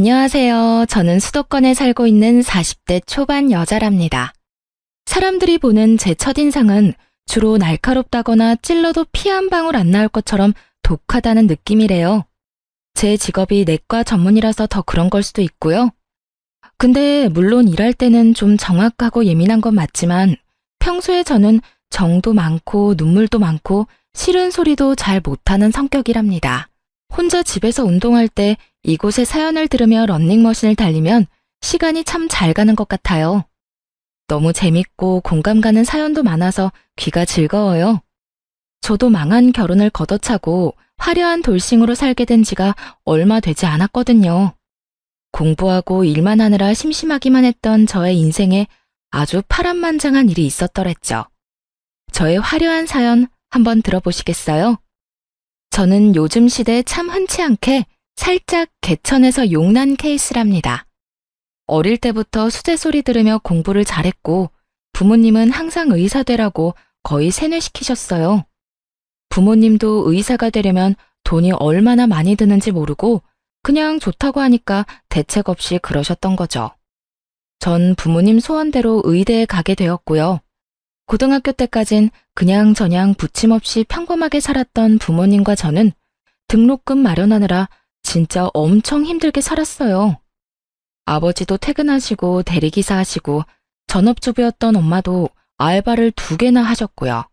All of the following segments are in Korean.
안녕하세요. 저는 수도권에 살고 있는 40대 초반 여자랍니다. 사람들이 보는 제 첫인상은 주로 날카롭다거나 찔러도 피 한 방울 안 나올 것처럼 독하다는 느낌이래요. 제 직업이 내과 전문이라서 더 그런 걸 수도 있고요. 근데 물론 일할 때는 좀 정확하고 예민한 건 맞지만 평소에 저는 정도 많고 눈물도 많고 싫은 소리도 잘 못하는 성격이랍니다. 혼자 집에서 운동할 때 이곳의 사연을 들으며 러닝머신을 달리면 시간이 참 잘 가는 것 같아요. 너무 재밌고 공감 가는 사연도 많아서 귀가 즐거워요. 저도 망한 결혼을 걷어차고 화려한 돌싱으로 살게 된 지가 얼마 되지 않았거든요. 공부하고 일만 하느라 심심하기만 했던 저의 인생에 아주 파란만장한 일이 있었더랬죠. 저의 화려한 사연 한번 들어보시겠어요? 저는 요즘 시대에 참 흔치 않게 살짝 개천에서 용난 케이스랍니다. 어릴 때부터 수제 소리 들으며 공부를 잘했고 부모님은 항상 의사 되라고 거의 세뇌시키셨어요. 부모님도 의사가 되려면 돈이 얼마나 많이 드는지 모르고 그냥 좋다고 하니까 대책 없이 그러셨던 거죠. 전 부모님 소원대로 의대에 가게 되었고요. 고등학교 때까진 그냥저냥 부침없이 평범하게 살았던 부모님과 저는 등록금 마련하느라 진짜 엄청 힘들게 살았어요. 아버지도 퇴근하시고 대리기사 하시고 전업주부였던 엄마도 알바를 2개나 하셨고요.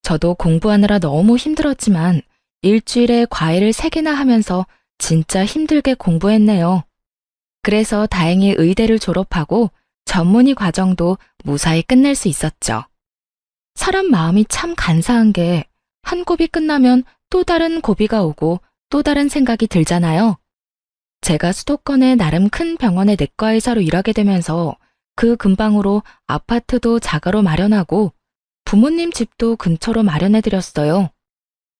저도 공부하느라 너무 힘들었지만 일주일에 과외를 3개나 하면서 진짜 힘들게 공부했네요. 그래서 다행히 의대를 졸업하고 전문의 과정도 무사히 끝낼 수 있었죠. 사람 마음이 참 간사한 게 한 고비 끝나면 또 다른 고비가 오고 또 다른 생각이 들잖아요. 제가 수도권의 나름 큰 병원의 내과의사로 일하게 되면서 그 근방으로 아파트도 자가로 마련하고 부모님 집도 근처로 마련해드렸어요.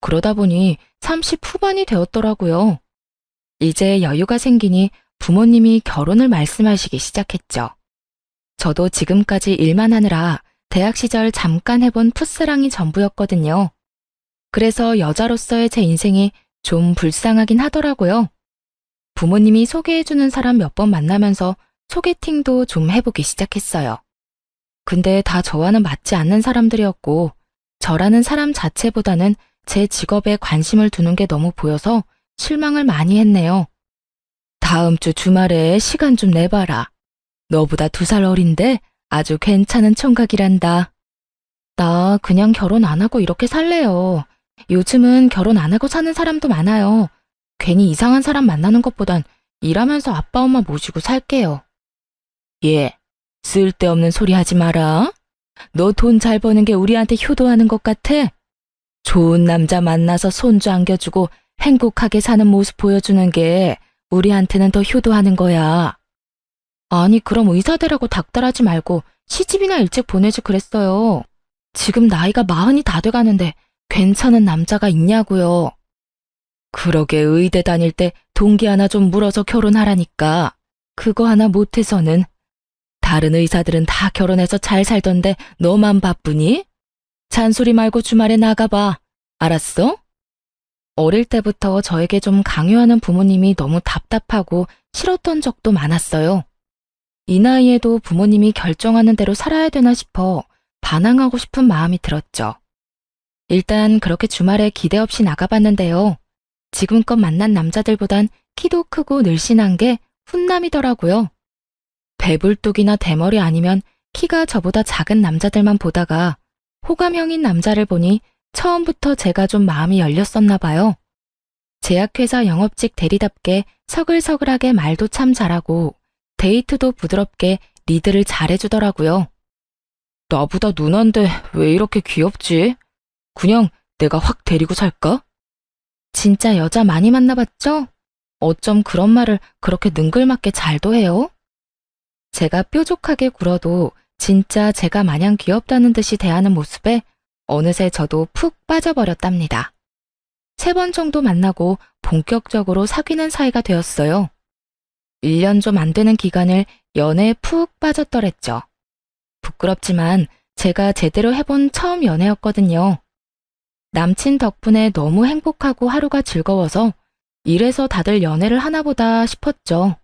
그러다 보니 30 후반이 되었더라고요. 이제 여유가 생기니 부모님이 결혼을 말씀하시기 시작했죠. 저도 지금까지 일만 하느라 대학 시절 잠깐 해본 풋사랑이 전부였거든요. 그래서 여자로서의 제 인생이 좀 불쌍하긴 하더라고요. 부모님이 소개해주는 사람 몇 번 만나면서 소개팅도 좀 해보기 시작했어요. 근데 다 저와는 맞지 않는 사람들이었고 저라는 사람 자체보다는 제 직업에 관심을 두는 게 너무 보여서 실망을 많이 했네요. 다음 주 주말에 시간 좀 내봐라. 너보다 2살 어린데 아주 괜찮은 총각이란다. 나 그냥 결혼 안 하고 이렇게 살래요. 요즘은 결혼 안 하고 사는 사람도 많아요. 괜히 이상한 사람 만나는 것보단 일하면서 아빠 엄마 모시고 살게요. 예, 쓸데없는 소리 하지 마라. 너 돈 잘 버는 게 우리한테 효도하는 것 같아? 좋은 남자 만나서 손주 안겨주고 행복하게 사는 모습 보여주는 게 우리한테는 더 효도하는 거야. 아니 그럼 의사 되라고 닥달하지 말고 시집이나 일찍 보내지 그랬어요. 지금 나이가 40이 다 돼가는데 괜찮은 남자가 있냐고요. 그러게 의대 다닐 때 동기 하나 좀 물어서 결혼하라니까. 그거 하나 못해서는. 다른 의사들은 다 결혼해서 잘 살던데 너만 바쁘니? 잔소리 말고 주말에 나가봐. 알았어? 어릴 때부터 저에게 좀 강요하는 부모님이 너무 답답하고 싫었던 적도 많았어요. 이 나이에도 부모님이 결정하는 대로 살아야 되나 싶어 반항하고 싶은 마음이 들었죠. 일단 그렇게 주말에 기대 없이 나가봤는데요. 지금껏 만난 남자들보단 키도 크고 늘씬한 게 훈남이더라고요. 배불뚝이나 대머리 아니면 키가 저보다 작은 남자들만 보다가 호감형인 남자를 보니 처음부터 제가 좀 마음이 열렸었나 봐요. 제약회사 영업직 대리답게 서글서글하게 말도 참 잘하고 데이트도 부드럽게 리드를 잘해주더라고요. 나보다 누난데 왜 이렇게 귀엽지? 그냥 내가 확 데리고 살까? 진짜 여자 많이 만나봤죠? 어쩜 그런 말을 그렇게 능글맞게 잘도 해요? 제가 뾰족하게 굴어도 진짜 제가 마냥 귀엽다는 듯이 대하는 모습에 어느새 저도 푹 빠져버렸답니다. 3번 정도 만나고 본격적으로 사귀는 사이가 되었어요. 1년 좀 안 되는 기간을 연애에 푹 빠졌더랬죠. 부끄럽지만 제가 제대로 해본 처음 연애였거든요. 남친 덕분에 너무 행복하고 하루가 즐거워서 이래서 다들 연애를 하나 보다 싶었죠.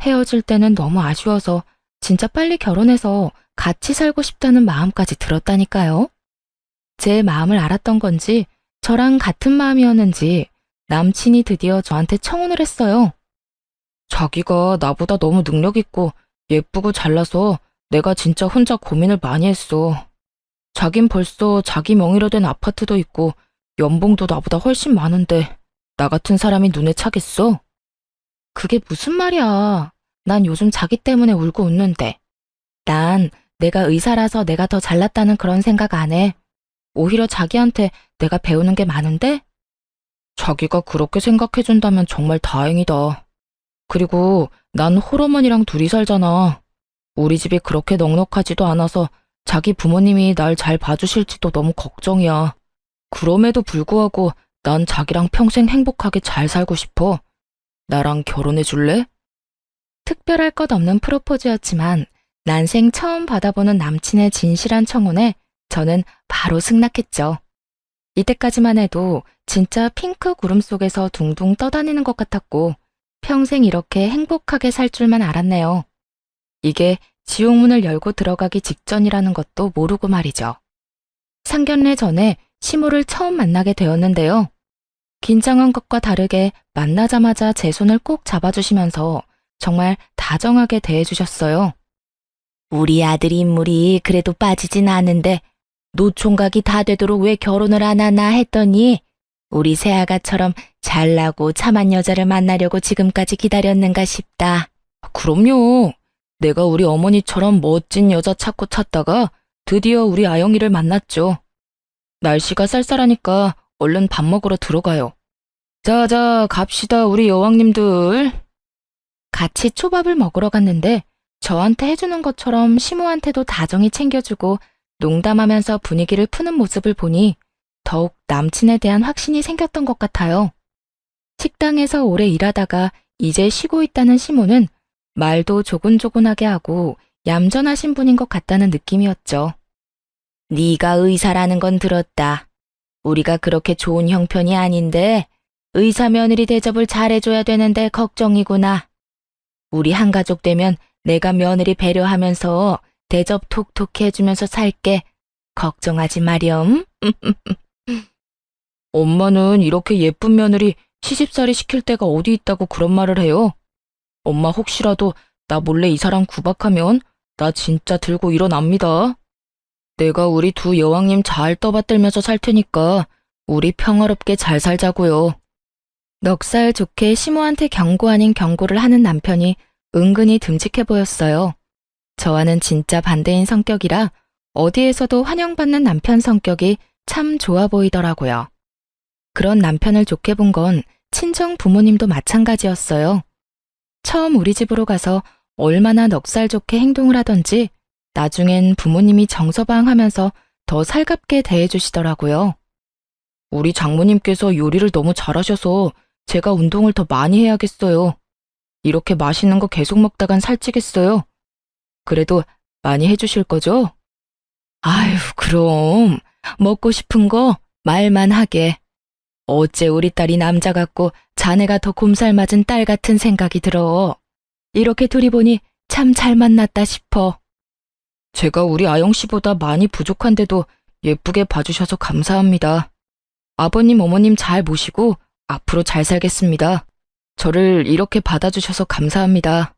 헤어질 때는 너무 아쉬워서 진짜 빨리 결혼해서 같이 살고 싶다는 마음까지 들었다니까요. 제 마음을 알았던 건지 저랑 같은 마음이었는지 남친이 드디어 저한테 청혼을 했어요. 자기가 나보다 너무 능력 있고 예쁘고 잘나서 내가 진짜 혼자 고민을 많이 했어. 자긴 벌써 자기 명의로 된 아파트도 있고 연봉도 나보다 훨씬 많은데 나 같은 사람이 눈에 차겠어? 그게 무슨 말이야. 난 요즘 자기 때문에 울고 웃는데. 난 내가 의사라서 내가 더 잘났다는 그런 생각 안 해. 오히려 자기한테 내가 배우는 게 많은데? 자기가 그렇게 생각해준다면 정말 다행이다. 그리고 난 홀어머니랑 둘이 살잖아. 우리 집이 그렇게 넉넉하지도 않아서 자기 부모님이 날 잘 봐주실지도 너무 걱정이야. 그럼에도 불구하고 난 자기랑 평생 행복하게 잘 살고 싶어. 나랑 결혼해 줄래? 특별할 것 없는 프로포즈였지만 난생 처음 받아보는 남친의 진실한 청혼에 저는 바로 승낙했죠. 이때까지만 해도 진짜 핑크 구름 속에서 둥둥 떠다니는 것 같았고 평생 이렇게 행복하게 살 줄만 알았네요. 이게 지옥문을 열고 들어가기 직전이라는 것도 모르고 말이죠. 상견례 전에 시모를 처음 만나게 되었는데요. 긴장한 것과 다르게 만나자마자 제 손을 꼭 잡아주시면서 정말 다정하게 대해주셨어요. 우리 아들 인물이 그래도 빠지진 않은데 노총각이 다 되도록 왜 결혼을 안 하나 했더니 우리 새아가처럼 잘나고 참한 여자를 만나려고 지금까지 기다렸는가 싶다. 그럼요. 내가 우리 어머니처럼 멋진 여자 찾고 찾다가 드디어 우리 아영이를 만났죠. 날씨가 쌀쌀하니까 얼른 밥 먹으러 들어가요. 자자 갑시다 우리 여왕님들. 같이 초밥을 먹으러 갔는데 저한테 해주는 것처럼 시모한테도 다정히 챙겨주고 농담하면서 분위기를 푸는 모습을 보니 더욱 남친에 대한 확신이 생겼던 것 같아요. 식당에서 오래 일하다가 이제 쉬고 있다는 시모는 말도 조곤조곤하게 하고 얌전하신 분인 것 같다는 느낌이었죠. 네가 의사라는 건 들었다. 우리가 그렇게 좋은 형편이 아닌데 의사 며느리 대접을 잘해줘야 되는데 걱정이구나. 우리 한가족 되면 내가 며느리 배려하면서 대접 톡톡히 해주면서 살게. 걱정하지 마렴. 엄마는 이렇게 예쁜 며느리 시집살이 시킬 데가 어디 있다고 그런 말을 해요. 엄마 혹시라도 나 몰래 이 사람 구박하면 나 진짜 들고 일어납니다. 내가 우리 두 여왕님 잘 떠받들면서 살 테니까 우리 평화롭게 잘 살자고요. 넉살 좋게 시모한테 경고 아닌 경고를 하는 남편이 은근히 듬직해 보였어요. 저와는 진짜 반대인 성격이라 어디에서도 환영받는 남편 성격이 참 좋아 보이더라고요. 그런 남편을 좋게 본 건 친정 부모님도 마찬가지였어요. 처음 우리 집으로 가서 얼마나 넉살 좋게 행동을 하던지 나중엔 부모님이 정서방하면서 더 살갑게 대해주시더라고요. 우리 장모님께서 요리를 너무 잘하셔서 제가 운동을 더 많이 해야겠어요. 이렇게 맛있는 거 계속 먹다간 살찌겠어요. 그래도 많이 해주실 거죠? 아유, 그럼. 먹고 싶은 거 말만 하게. 어째 우리 딸이 남자 같고 자네가 더 곰살 맞은 딸 같은 생각이 들어. 이렇게 둘이 보니 참 잘 만났다 싶어. 제가 우리 아영 씨보다 많이 부족한데도 예쁘게 봐주셔서 감사합니다. 아버님, 어머님 잘 모시고 앞으로 잘 살겠습니다. 저를 이렇게 받아주셔서 감사합니다.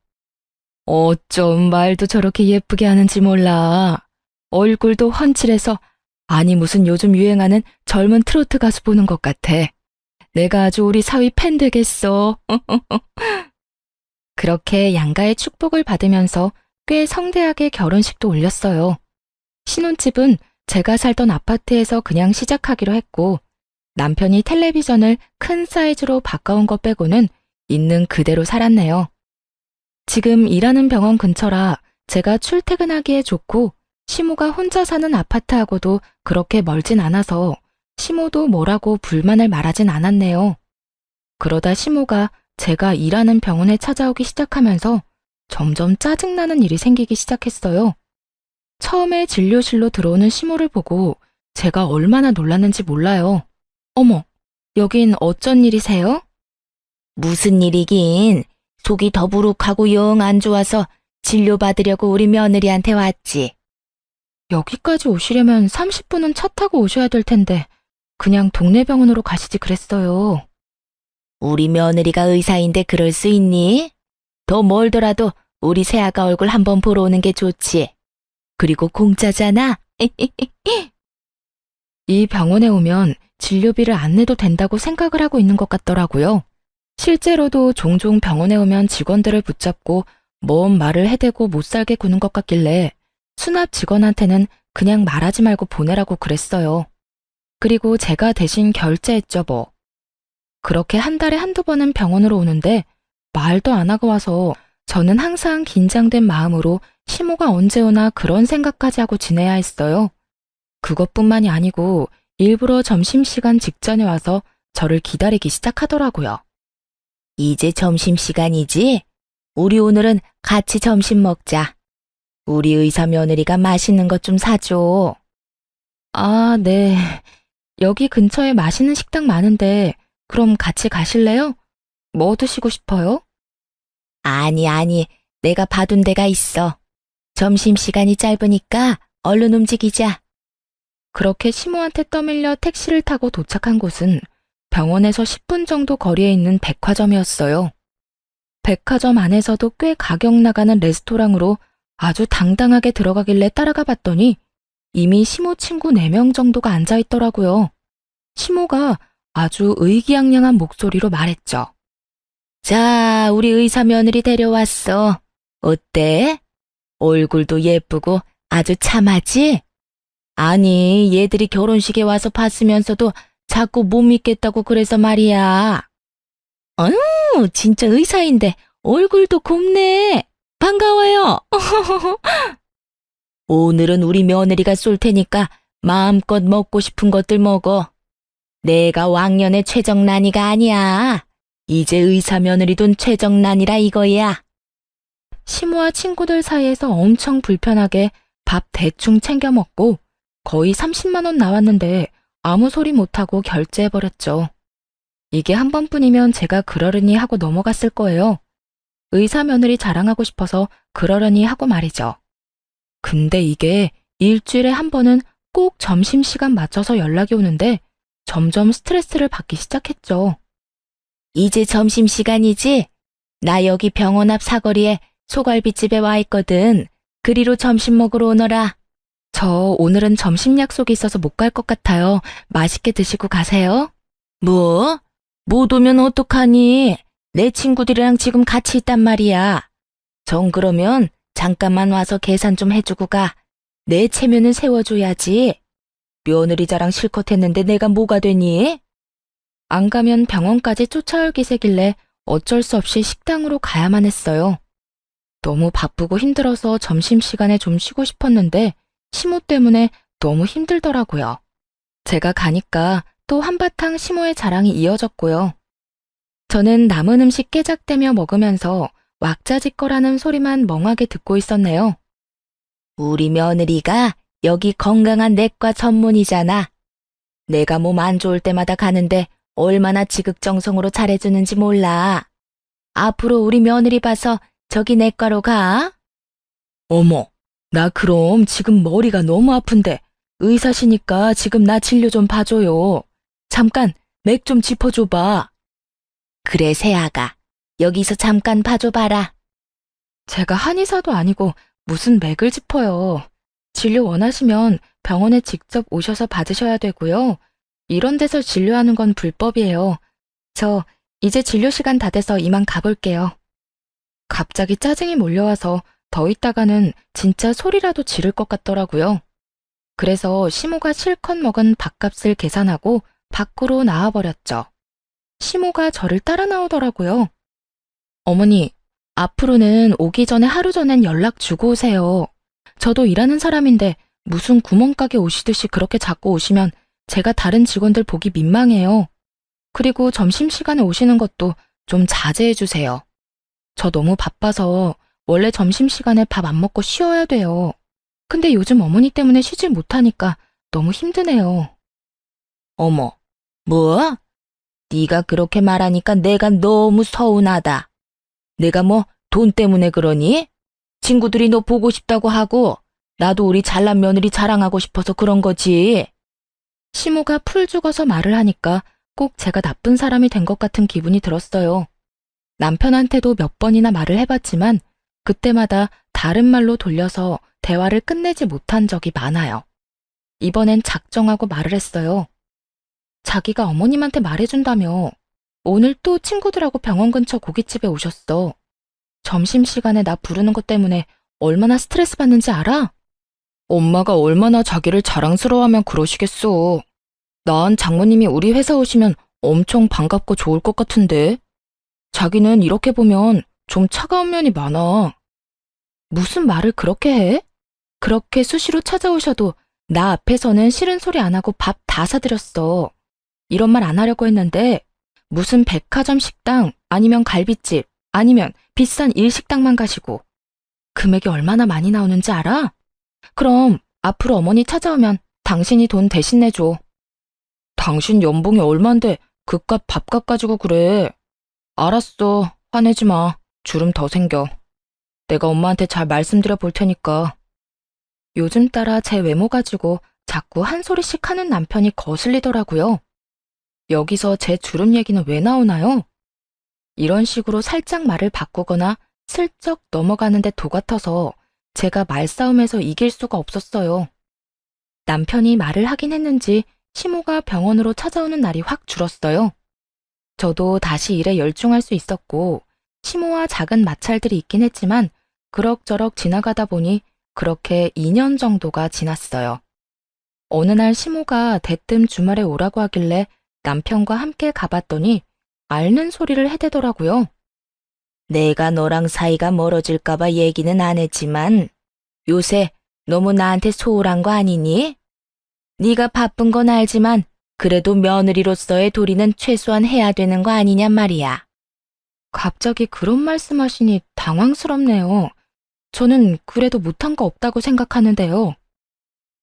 어쩜 말도 저렇게 예쁘게 하는지 몰라. 얼굴도 훤칠해서 아니 무슨 요즘 유행하는 젊은 트로트 가수 보는 것 같아. 내가 아주 우리 사위 팬 되겠어. 그렇게 양가의 축복을 받으면서 꽤 성대하게 결혼식도 올렸어요. 신혼집은 제가 살던 아파트에서 그냥 시작하기로 했고 남편이 텔레비전을 큰 사이즈로 바꿔온 것 빼고는 있는 그대로 살았네요. 지금 일하는 병원 근처라 제가 출퇴근하기에 좋고 시모가 혼자 사는 아파트하고도 그렇게 멀진 않아서 시모도 뭐라고 불만을 말하진 않았네요. 그러다 시모가 제가 일하는 병원에 찾아오기 시작하면서 점점 짜증나는 일이 생기기 시작했어요. 처음에 진료실로 들어오는 시모를 보고 제가 얼마나 놀랐는지 몰라요. 어머, 여긴 어쩐 일이세요? 무슨 일이긴. 속이 더부룩하고 영 안 좋아서 진료받으려고 우리 며느리한테 왔지. 여기까지 오시려면 30분은 차 타고 오셔야 될 텐데 그냥 동네 병원으로 가시지 그랬어요. 우리 며느리가 의사인데 그럴 수 있니? 더 멀더라도 우리 새아가 얼굴 한번 보러 오는 게 좋지. 그리고 공짜잖아. 이 병원에 오면 진료비를 안 내도 된다고 생각을 하고 있는 것 같더라고요. 실제로도 종종 병원에 오면 직원들을 붙잡고 뭔 말을 해대고 못 살게 구는 것 같길래 수납 직원한테는 그냥 말하지 말고 보내라고 그랬어요. 그리고 제가 대신 결제했죠 뭐. 그렇게 한 달에 한두 번은 병원으로 오는데 말도 안 하고 와서 저는 항상 긴장된 마음으로 시모가 언제 오나 그런 생각까지 하고 지내야 했어요. 그것뿐만이 아니고 일부러 점심시간 직전에 와서 저를 기다리기 시작하더라고요. 이제 점심시간이지? 우리 오늘은 같이 점심 먹자. 우리 의사 며느리가 맛있는 것 좀 사줘. 아, 네. 여기 근처에 맛있는 식당 많은데 그럼 같이 가실래요? 뭐 드시고 싶어요? 아니, 내가 봐둔 데가 있어. 점심시간이 짧으니까 얼른 움직이자. 그렇게 시모한테 떠밀려 택시를 타고 도착한 곳은 병원에서 10분 정도 거리에 있는 백화점이었어요. 백화점 안에서도 꽤 가격 나가는 레스토랑으로 아주 당당하게 들어가길래 따라가 봤더니 이미 시모 친구 4명 정도가 앉아 있더라고요. 시모가 아주 의기양양한 목소리로 말했죠. 자, 우리 의사 며느리 데려왔어. 어때? 얼굴도 예쁘고 아주 참하지? 아니, 얘들이 결혼식에 와서 봤으면서도 자꾸 못 믿겠다고 그래서 말이야. 진짜 의사인데 얼굴도 곱네. 반가워요. 오늘은 우리 며느리가 쏠 테니까 마음껏 먹고 싶은 것들 먹어. 내가 왕년의 최정란이가 아니야. 이제 의사 며느리 돈 최정란이라 이거야. 시모와 친구들 사이에서 엄청 불편하게 밥 대충 챙겨 먹고 거의 30만 원 나왔는데 아무 소리 못하고 결제해버렸죠. 이게 한 번뿐이면 제가 그러려니 하고 넘어갔을 거예요. 의사 며느리 자랑하고 싶어서 그러려니 하고 말이죠. 근데 이게 일주일에 한 번은 꼭 점심시간 맞춰서 연락이 오는데 점점 스트레스를 받기 시작했죠. 이제 점심시간이지? 나 여기 병원 앞 사거리에 소갈비집에 와 있거든. 그리로 점심 먹으러 오너라. 저 오늘은 점심 약속이 있어서 못 갈 것 같아요. 맛있게 드시고 가세요. 뭐? 못 오면 어떡하니? 내 친구들이랑 지금 같이 있단 말이야. 정 그러면 잠깐만 와서 계산 좀 해주고 가. 내 체면은 세워줘야지. 며느리 자랑 실컷 했는데 내가 뭐가 되니? 안 가면 병원까지 쫓아올 기세길래 어쩔 수 없이 식당으로 가야만 했어요. 너무 바쁘고 힘들어서 점심시간에 좀 쉬고 싶었는데 시모 때문에 너무 힘들더라고요. 제가 가니까 또 한바탕 시모의 자랑이 이어졌고요. 저는 남은 음식 깨작대며 먹으면서 왁자지껄하는 소리만 멍하게 듣고 있었네요. 우리 며느리가 여기 건강한 내과 전문이잖아. 내가 몸 안 좋을 때마다 가는데 얼마나 지극정성으로 잘해주는지 몰라. 앞으로 우리 며느리 봐서 저기 내과로 가. 어머, 나 그럼 지금 머리가 너무 아픈데 의사시니까 지금 나 진료 좀 봐줘요. 잠깐 맥 좀 짚어줘봐. 그래, 새아가. 여기서 잠깐 봐줘봐라. 제가 한의사도 아니고 무슨 맥을 짚어요. 진료 원하시면 병원에 직접 오셔서 받으셔야 되고요. 이런 데서 진료하는 건 불법이에요. 저 이제 진료 시간 다 돼서 이만 가볼게요. 갑자기 짜증이 몰려와서 더 있다가는 진짜 소리라도 지를 것 같더라고요. 그래서 시모가 실컷 먹은 밥값을 계산하고 밖으로 나와버렸죠. 시모가 저를 따라 나오더라고요. 어머니, 앞으로는 오기 전에 하루 전엔 연락 주고 오세요. 저도 일하는 사람인데 무슨 구멍가게 오시듯이 그렇게 자꾸 오시면 제가 다른 직원들 보기 민망해요. 그리고 점심시간에 오시는 것도 좀 자제해 주세요. 저 너무 바빠서 원래 점심시간에 밥 안 먹고 쉬어야 돼요. 근데 요즘 어머니 때문에 쉬질 못하니까 너무 힘드네요. 어머, 뭐? 네가 그렇게 말하니까 내가 너무 서운하다. 내가 뭐 돈 때문에 그러니? 친구들이 너 보고 싶다고 하고 나도 우리 잘난 며느리 자랑하고 싶어서 그런 거지. 시모가 풀 죽어서 말을 하니까 꼭 제가 나쁜 사람이 된 것 같은 기분이 들었어요. 남편한테도 몇 번이나 말을 해봤지만 그때마다 다른 말로 돌려서 대화를 끝내지 못한 적이 많아요. 이번엔 작정하고 말을 했어요. 자기가 어머님한테 말해준다며 오늘 또 친구들하고 병원 근처 고깃집에 오셨어. 점심시간에 나 부르는 것 때문에 얼마나 스트레스 받는지 알아? 엄마가 얼마나 자기를 자랑스러워하면 그러시겠어. 난 장모님이 우리 회사 오시면 엄청 반갑고 좋을 것 같은데. 자기는 이렇게 보면 좀 차가운 면이 많아. 무슨 말을 그렇게 해? 그렇게 수시로 찾아오셔도 나 앞에서는 싫은 소리 안 하고 밥 다 사드렸어. 이런 말 안 하려고 했는데 무슨 백화점 식당 아니면 갈비집 아니면 비싼 일식당만 가시고 금액이 얼마나 많이 나오는지 알아? 그럼 앞으로 어머니 찾아오면 당신이 돈 대신 내줘. 당신 연봉이 얼만데 그깟 밥값 가지고 그래. 알았어. 화내지 마. 주름 더 생겨. 내가 엄마한테 잘 말씀드려 볼 테니까. 요즘 따라 제 외모 가지고 자꾸 한 소리씩 하는 남편이 거슬리더라고요. 여기서 제 주름 얘기는 왜 나오나요? 이런 식으로 살짝 말을 바꾸거나 슬쩍 넘어가는데 도 같아서 제가 말싸움에서 이길 수가 없었어요. 남편이 말을 하긴 했는지 시모가 병원으로 찾아오는 날이 확 줄었어요. 저도 다시 일에 열중할 수 있었고 시모와 작은 마찰들이 있긴 했지만 그럭저럭 지나가다 보니 그렇게 2년 정도가 지났어요. 어느 날 시모가 대뜸 주말에 오라고 하길래 남편과 함께 가봤더니 앓는 소리를 해대더라고요. 내가 너랑 사이가 멀어질까봐 얘기는 안 했지만 요새 너무 나한테 소홀한 거 아니니? 네가 바쁜 건 알지만 그래도 며느리로서의 도리는 최소한 해야 되는 거 아니냔 말이야. 갑자기 그런 말씀하시니 당황스럽네요. 저는 그래도 못한 거 없다고 생각하는데요.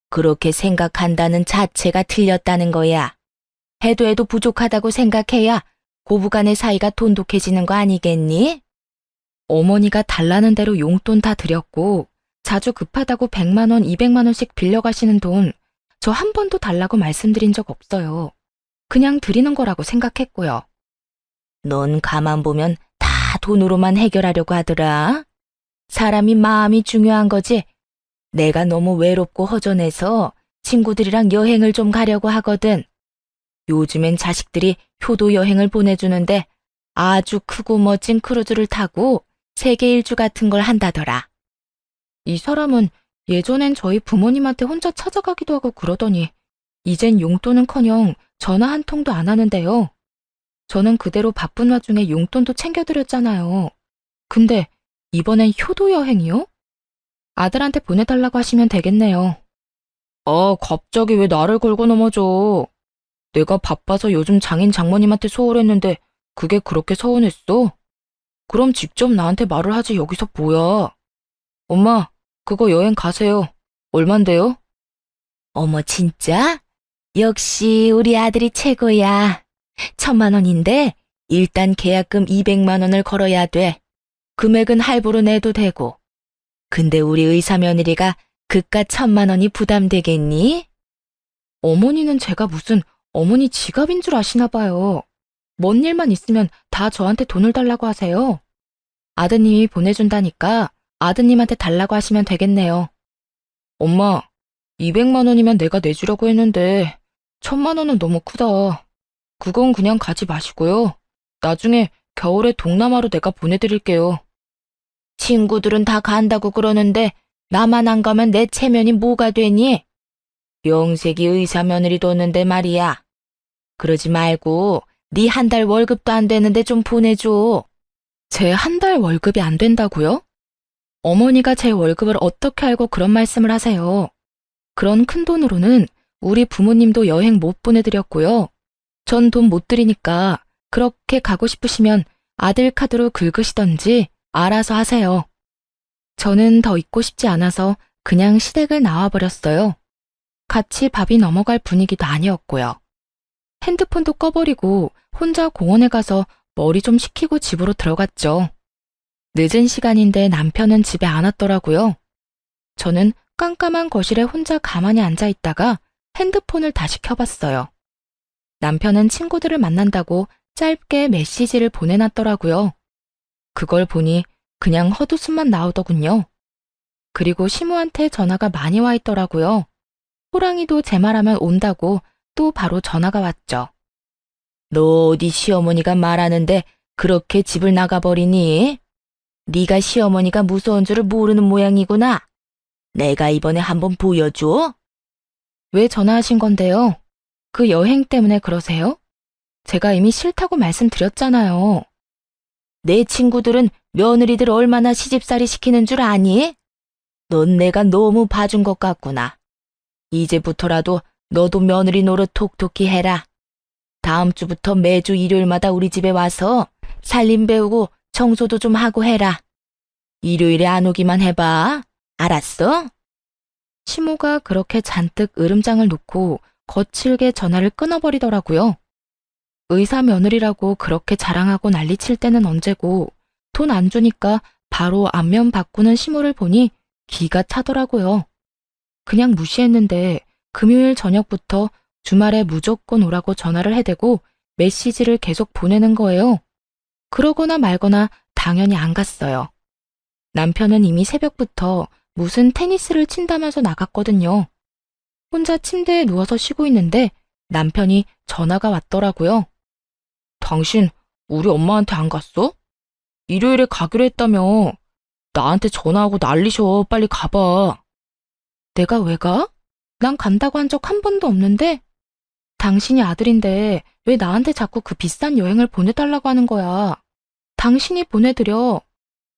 그렇게 생각한다는 자체가 틀렸다는 거야. 해도 부족하다고 생각해야 고부간의 사이가 돈독해지는 거 아니겠니? 어머니가 달라는 대로 용돈 다 드렸고 자주 급하다고 100만 원, 200만 원씩 빌려가시는 돈 저 한 번도 달라고 말씀드린 적 없어요. 그냥 드리는 거라고 생각했고요. 넌 가만 보면 다 돈으로만 해결하려고 하더라. 사람이 마음이 중요한 거지. 내가 너무 외롭고 허전해서 친구들이랑 여행을 좀 가려고 하거든. 요즘엔 자식들이 효도 여행을 보내주는데 아주 크고 멋진 크루즈를 타고 세계 일주 같은 걸 한다더라. 이 사람은 예전엔 저희 부모님한테 혼자 찾아가기도 하고 그러더니 이젠 용돈은커녕 전화 한 통도 안 하는데요. 저는 그대로 바쁜 와중에 용돈도 챙겨드렸잖아요. 근데 이번엔 효도 여행이요? 아들한테 보내달라고 하시면 되겠네요. 갑자기 왜 나를 걸고 넘어져? 내가 바빠서 요즘 장인 장모님한테 소홀했는데 그게 그렇게 서운했어? 그럼 직접 나한테 말을 하지 여기서 뭐야? 엄마, 그거 여행 가세요. 얼만데요? 어머 진짜? 역시 우리 아들이 최고야. 1,000만 원인데 일단 계약금 200만 원을 걸어야 돼. 금액은 할부로 내도 되고. 근데 우리 의사 며느리가 그깟 1,000만 원이 부담되겠니? 어머니는 제가 무슨 어머니 지갑인 줄 아시나 봐요. 뭔 일만 있으면 다 저한테 돈을 달라고 하세요. 아드님이 보내준다니까 아드님한테 달라고 하시면 되겠네요. 엄마, 200만 원이면 내가 내주려고 했는데 1,000만 원은 너무 크다. 그건 그냥 가지 마시고요. 나중에 겨울에 동남아로 내가 보내드릴게요. 친구들은 다 간다고 그러는데 나만 안 가면 내 체면이 뭐가 되니? 영색이 의사 며느리 뒀는데 말이야. 그러지 말고 네 한 달 월급도 안 되는데 좀 보내줘. 제 한 달 월급이 안 된다고요? 어머니가 제 월급을 어떻게 알고 그런 말씀을 하세요? 그런 큰 돈으로는 우리 부모님도 여행 못 보내드렸고요. 전 돈 못 드리니까 그렇게 가고 싶으시면 아들 카드로 긁으시던지 알아서 하세요. 저는 더 있고 싶지 않아서 그냥 시댁을 나와버렸어요. 같이 밥이 넘어갈 분위기도 아니었고요. 핸드폰도 꺼버리고 혼자 공원에 가서 머리 좀 식히고 집으로 들어갔죠. 늦은 시간인데 남편은 집에 안 왔더라고요. 저는 깜깜한 거실에 혼자 가만히 앉아 있다가 핸드폰을 다시 켜봤어요. 남편은 친구들을 만난다고 짧게 메시지를 보내놨더라고요. 그걸 보니 그냥 헛웃음만 나오더군요. 그리고 시무한테 전화가 많이 와 있더라고요. 호랑이도 제 말하면 온다고 또 바로 전화가 왔죠. 너 어디 시어머니가 말하는데 그렇게 집을 나가버리니? 네가 시어머니가 무서운 줄을 모르는 모양이구나. 내가 이번에 한번 보여줘. 왜 전화하신 건데요? 그 여행 때문에 그러세요? 제가 이미 싫다고 말씀드렸잖아요. 내 친구들은 며느리들 얼마나 시집살이 시키는 줄 아니? 넌 내가 너무 봐준 것 같구나. 이제부터라도 너도 며느리 노릇 톡톡히 해라. 다음 주부터 매주 일요일마다 우리 집에 와서 살림 배우고 청소도 좀 하고 해라. 일요일에 안 오기만 해봐. 알았어? 시모가 그렇게 잔뜩 으름장을 놓고 거칠게 전화를 끊어버리더라고요. 의사 며느리라고 그렇게 자랑하고 난리칠 때는 언제고 돈 안 주니까 바로 안면 바꾸는 시모를 보니 기가 차더라고요. 그냥 무시했는데 금요일 저녁부터 주말에 무조건 오라고 전화를 해대고 메시지를 계속 보내는 거예요. 그러거나 말거나 당연히 안 갔어요. 남편은 이미 새벽부터 무슨 테니스를 친다면서 나갔거든요. 혼자 침대에 누워서 쉬고 있는데 남편이 전화가 왔더라고요. 당신 우리 엄마한테 안 갔어? 일요일에 가기로 했다며. 나한테 전화하고 난리셔. 빨리 가봐. 내가 왜 가? 난 간다고 한 적 한 번도 없는데? 당신이 아들인데 왜 나한테 자꾸 그 비싼 여행을 보내달라고 하는 거야? 당신이 보내드려.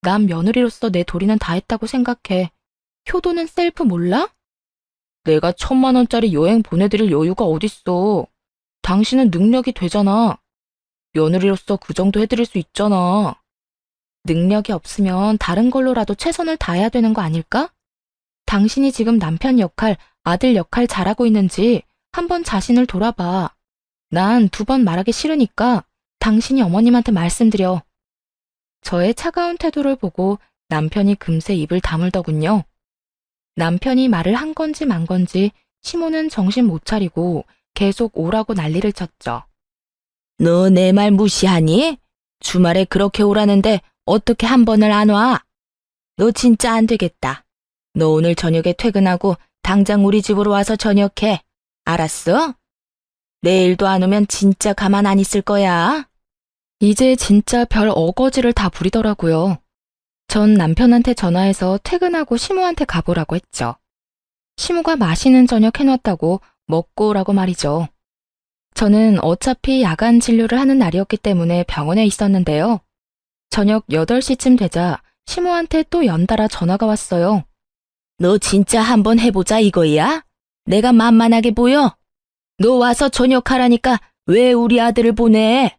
난 며느리로서 내 도리는 다 했다고 생각해. 효도는 셀프 몰라? 내가 1,000만 원짜리 여행 보내드릴 여유가 어딨어. 당신은 능력이 되잖아. 며느리로서 그 정도 해드릴 수 있잖아. 능력이 없으면 다른 걸로라도 최선을 다해야 되는 거 아닐까? 당신이 지금 남편 역할, 아들 역할 잘하고 있는지 한번 자신을 돌아봐. 난 2번 말하기 싫으니까 당신이 어머님한테 말씀드려. 저의 차가운 태도를 보고 남편이 금세 입을 다물더군요. 남편이 말을 한 건지 만 건지 시모는 정신 못 차리고 계속 오라고 난리를 쳤죠. 너 내 말 무시하니? 주말에 그렇게 오라는데 어떻게 한 번을 안 와? 너 진짜 안 되겠다. 너 오늘 저녁에 퇴근하고 당장 우리 집으로 와서 저녁해. 알았어? 내일도 안 오면 진짜 가만 안 있을 거야. 이제 진짜 별 어거지를 다 부리더라고요. 전 남편한테 전화해서 퇴근하고 시모한테 가보라고 했죠. 시모가 맛있는 저녁 해놨다고 먹고 오라고 말이죠. 저는 어차피 야간 진료를 하는 날이었기 때문에 병원에 있었는데요. 저녁 8시쯤 되자 시모한테 또 연달아 전화가 왔어요. 너 진짜 한번 해보자 이거야? 내가 만만하게 보여? 너 와서 저녁하라니까 왜 우리 아들을 보내?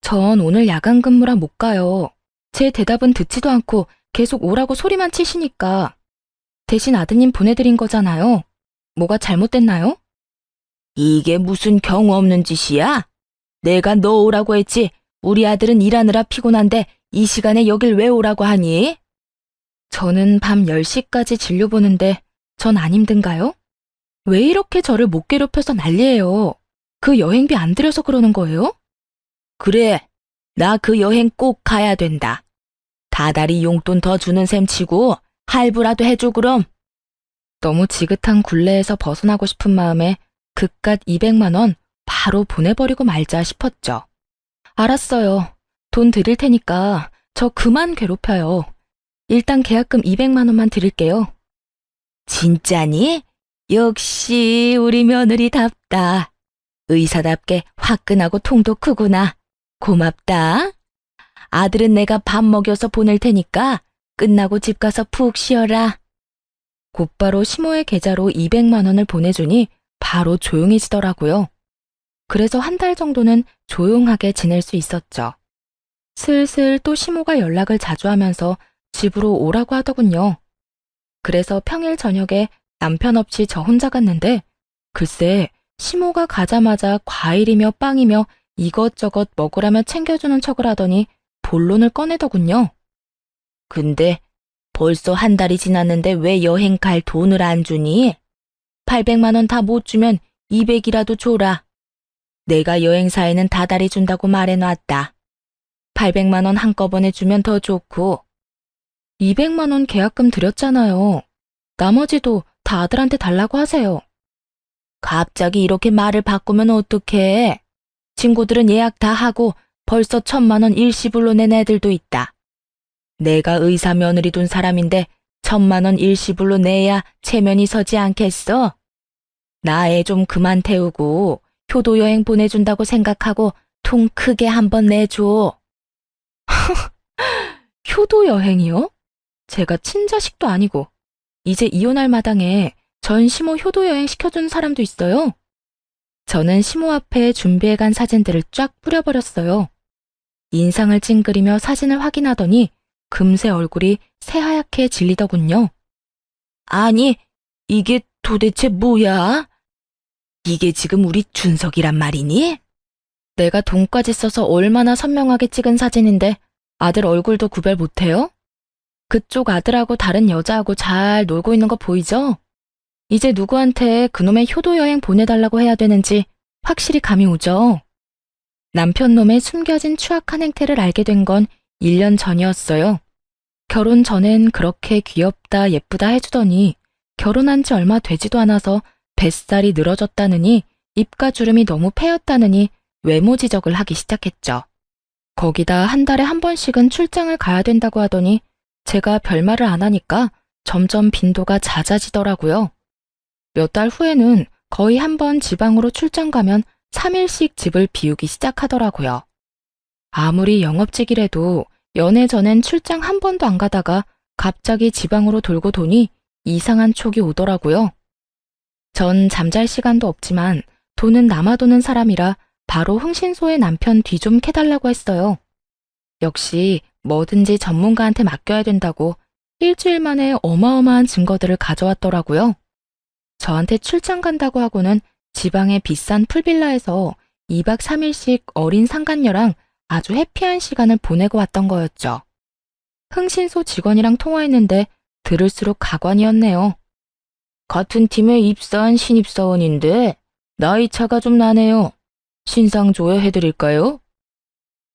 전 오늘 야간 근무라 못 가요. 제 대답은 듣지도 않고 계속 오라고 소리만 치시니까. 대신 아드님 보내드린 거잖아요. 뭐가 잘못됐나요? 이게 무슨 경우 없는 짓이야? 내가 너 오라고 했지. 우리 아들은 일하느라 피곤한데 이 시간에 여길 왜 오라고 하니? 저는 밤 10시까지 진료 보는데 전 안 힘든가요? 왜 이렇게 저를 못 괴롭혀서 난리예요? 그 여행비 안 들여서 그러는 거예요? 그래, 나 그 여행 꼭 가야 된다. 다달이 용돈 더 주는 셈 치고 할부라도 해줘 그럼. 너무 지긋한 굴레에서 벗어나고 싶은 마음에 그깟 200만 원 바로 보내버리고 말자 싶었죠. 알았어요. 돈 드릴 테니까 저 그만 괴롭혀요. 일단 계약금 200만 원만 드릴게요. 진짜니? 역시 우리 며느리답다. 의사답게 화끈하고 통도 크구나. 고맙다. 아들은 내가 밥 먹여서 보낼 테니까 끝나고 집 가서 푹 쉬어라. 곧바로 시모의 계좌로 200만 원을 보내주니 바로 조용해지더라고요. 그래서 한 달 정도는 조용하게 지낼 수 있었죠. 슬슬 또 시모가 연락을 자주 하면서 집으로 오라고 하더군요. 그래서 평일 저녁에 남편 없이 저 혼자 갔는데 글쎄 시모가 가자마자 과일이며 빵이며 이것저것 먹으라며 챙겨주는 척을 하더니 본론을 꺼내더군요. 근데 벌써 한 달이 지났는데 왜 여행 갈 돈을 안 주니? 800만 원 다 못 주면 200이라도 줘라. 내가 여행사에는 다달이 준다고 말해놨다. 800만 원 한꺼번에 주면 더 좋고. 200만 원 계약금 드렸잖아요. 나머지도 다 아들한테 달라고 하세요. 갑자기 이렇게 말을 바꾸면 어떡해? 친구들은 예약 다 하고 벌써 1,000만 원 일시불로 낸 애들도 있다. 내가 의사 며느리 둔 사람인데 1,000만 원 일시불로 내야 체면이 서지 않겠어? 나 애 좀 그만 태우고 효도 여행 보내준다고 생각하고 통 크게 한번 내줘. 효도 여행이요? 제가 친자식도 아니고 이제 이혼할 마당에 전 시모 효도 여행 시켜준 사람도 있어요. 저는 시모 앞에 준비해간 사진들을 쫙 뿌려버렸어요. 인상을 찡그리며 사진을 확인하더니 금세 얼굴이 새하얗게 질리더군요. 아니, 이게 도대체 뭐야? 이게 지금 우리 준석이란 말이니? 내가 돈까지 써서 얼마나 선명하게 찍은 사진인데 아들 얼굴도 구별 못해요? 그쪽 아들하고 다른 여자하고 잘 놀고 있는 거 보이죠? 이제 누구한테 그놈의 효도 여행 보내달라고 해야 되는지 확실히 감이 오죠? 남편 놈의 숨겨진 추악한 행태를 알게 된 건 1년 전이었어요. 결혼 전엔 그렇게 귀엽다 예쁘다 해주더니 결혼한 지 얼마 되지도 않아서 뱃살이 늘어졌다느니 입가 주름이 너무 패였다느니 외모 지적을 하기 시작했죠. 거기다 한 달에 한 번씩은 출장을 가야 된다고 하더니 제가 별말을 안 하니까 점점 빈도가 잦아지더라고요. 몇 달 후에는 거의 한 번 지방으로 출장 가면 3일씩 집을 비우기 시작하더라고요. 아무리 영업직이라도 연애 전엔 출장 한 번도 안 가다가 갑자기 지방으로 돌고 도니 이상한 촉이 오더라고요. 전 잠잘 시간도 없지만 돈은 남아도는 사람이라 바로 흥신소의 남편 뒤 좀 캐달라고 했어요. 역시 뭐든지 전문가한테 맡겨야 된다고 일주일 만에 어마어마한 증거들을 가져왔더라고요. 저한테 출장 간다고 하고는 지방의 비싼 풀빌라에서 2박 3일씩 어린 상간녀랑 아주 해피한 시간을 보내고 왔던 거였죠. 흥신소 직원이랑 통화했는데 들을수록 가관이었네요. 같은 팀에 입사한 신입사원인데 나이 차가 좀 나네요. 신상 조회해드릴까요?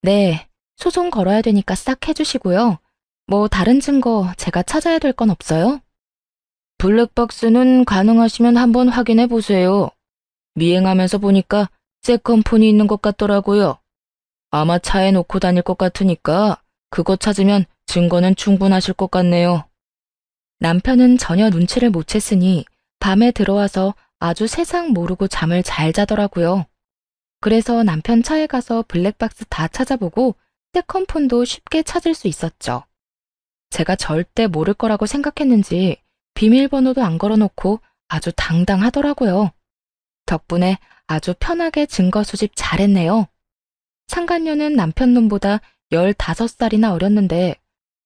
네, 소송 걸어야 되니까 싹 해주시고요. 뭐 다른 증거 제가 찾아야 될 건 없어요? 블랙박스는 가능하시면 한번 확인해 보세요. 미행하면서 보니까 세컨폰이 있는 것 같더라고요. 아마 차에 놓고 다닐 것 같으니까 그거 찾으면 증거는 충분하실 것 같네요. 남편은 전혀 눈치를 못 챘으니 밤에 들어와서 아주 세상 모르고 잠을 잘 자더라고요. 그래서 남편 차에 가서 블랙박스 다 찾아보고 세컨폰도 쉽게 찾을 수 있었죠. 제가 절대 모를 거라고 생각했는지 비밀번호도 안 걸어놓고 아주 당당하더라고요. 덕분에 아주 편하게 증거 수집 잘했네요. 상간녀는 남편 놈보다 15살이나 어렸는데